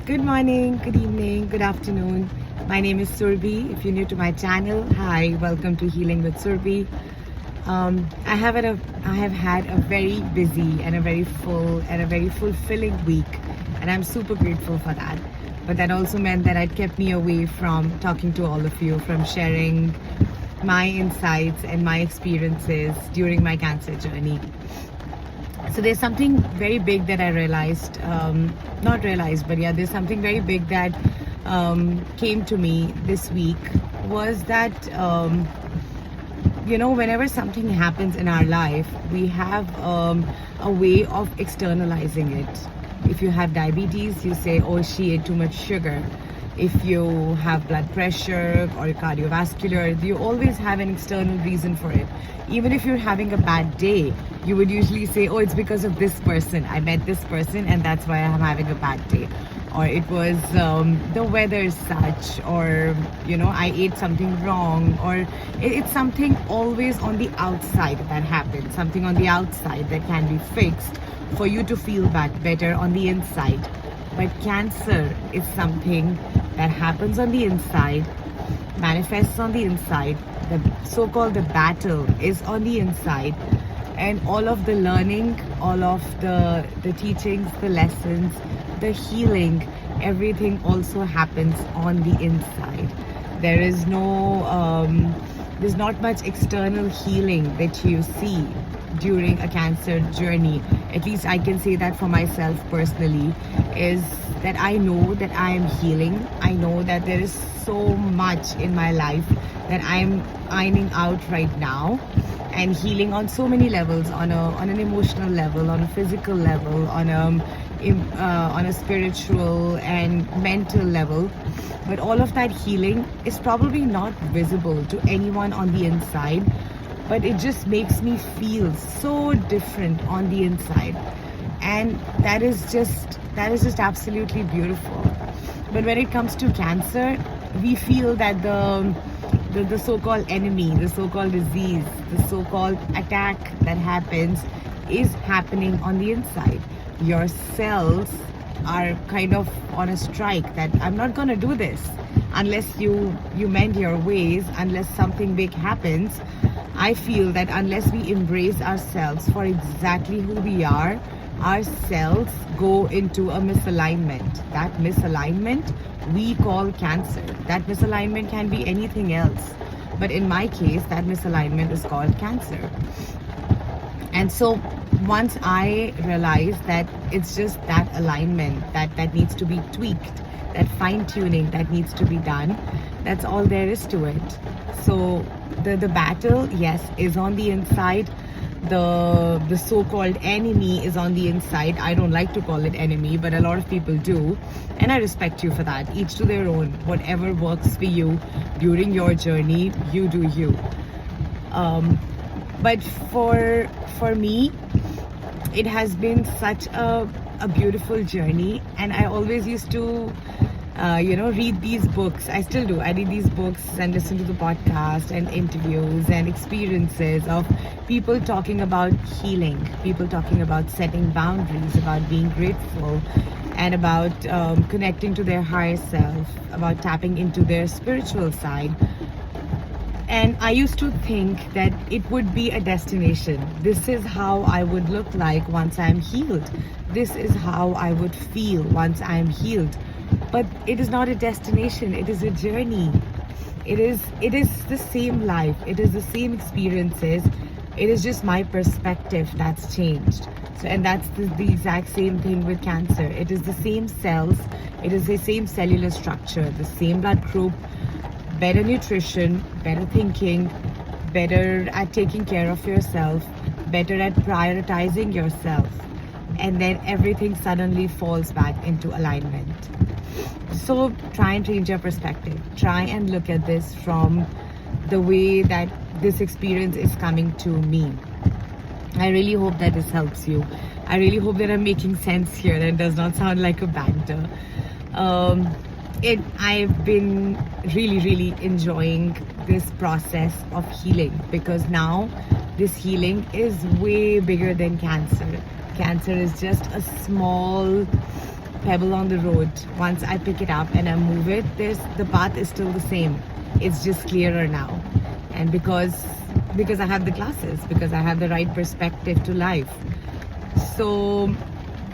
Good morning, good evening, good afternoon. My name is Surbi. If you're new to my channel, hi, welcome to Healing with Surbi. I have had a very busy and a very full and a very fulfilling week, and I'm super grateful for that. But that also meant that it kept me away from talking to all of you, from sharing my insights and my experiences during my cancer journey. So there's something very big that I realized, not realized, but yeah, there's something very big that came to me this week was that, whenever something happens in our life, we have a way of externalizing it. If you have diabetes, you say, oh, she ate too much sugar. If you have blood pressure or cardiovascular, you always have an external reason for it. Even if you're having a bad day, you would usually say, oh, it's because of this person. I met this person and that's why I'm having a bad day. Or it was the weather is such, or, I ate something wrong, or it's something always on the outside that happens, something on the outside that can be fixed for you to feel better on the inside. But cancer is something that happens on the inside, manifests on the inside. The so-called the battle is on the inside, and all of the learning, all of the teachings, the lessons, the healing, everything also happens on the inside. There is there's not much external healing that you see during a cancer journey. At least I can say that for myself personally, is that I know that I am healing. I know that there is so much in my life that I'm ironing out right now, and healing on so many levels, on an emotional level, on a physical level, on a spiritual and mental level. But all of that healing is probably not visible to anyone on the inside, but it just makes me feel so different on the inside, and that is just absolutely beautiful. But when it comes to cancer, we feel that the so-called enemy, the so-called disease, the so-called attack that happens is happening on the inside. Your cells are kind of on a strike that I'm not going to do this unless you mend your ways, unless something big happens. I feel that unless we embrace ourselves for exactly who we are, our cells go into a misalignment. That misalignment we call cancer. That misalignment can be anything else, but in my case, that misalignment is called cancer. And so once I realized that it's just that alignment that needs to be tweaked, that fine-tuning that needs to be done, that's all there is to it. So the battle, yes, is on the inside. The so-called enemy is on the inside. I don't like to call it enemy, but a lot of people do, and I respect you for that. Each to their own. Whatever works for you during your journey, you do you. But for me, it has been such a beautiful journey, and I always used to read these books. I still do. I read these books and listen to the podcast and interviews and experiences of people talking about healing, people talking about setting boundaries, about being grateful, and about connecting to their higher self, about tapping into their spiritual side. And I used to think that it would be a destination. This is how I would look like once I'm healed. This is how I would feel once I'm healed. But it is not a destination, it is a journey. It is the same life, it is the same experiences. It is just my perspective that's changed. So, and that's the exact same thing with cancer. It is the same cells, it is the same cellular structure, the same blood group, better nutrition, better thinking, better at taking care of yourself, better at prioritizing yourself. And then everything suddenly falls back into alignment. So try and change your perspective. Try and look at this from the way that this experience is coming to me. I really hope that this helps you. I really hope that I'm making sense here and does not sound like a banter. I've been really enjoying this process of healing, because now this healing is way bigger than cancer. Cancer is just a small pebble on the road. Once I pick it up and I move it, the path is still the same. It's just clearer now. And because I have the glasses, because I have the right perspective to life. So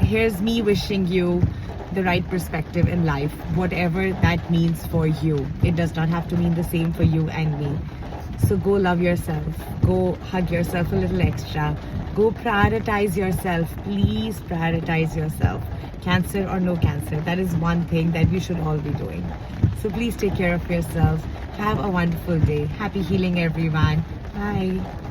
here's me wishing you the right perspective in life, whatever that means for you. It does not have to mean the same for you and me. So go love yourself. Go hug yourself a little extra. Go prioritize yourself. Please prioritize yourself. Cancer or no cancer, that is one thing that we should all be doing. So please take care of yourselves. Have a wonderful day. Happy healing, everyone. Bye.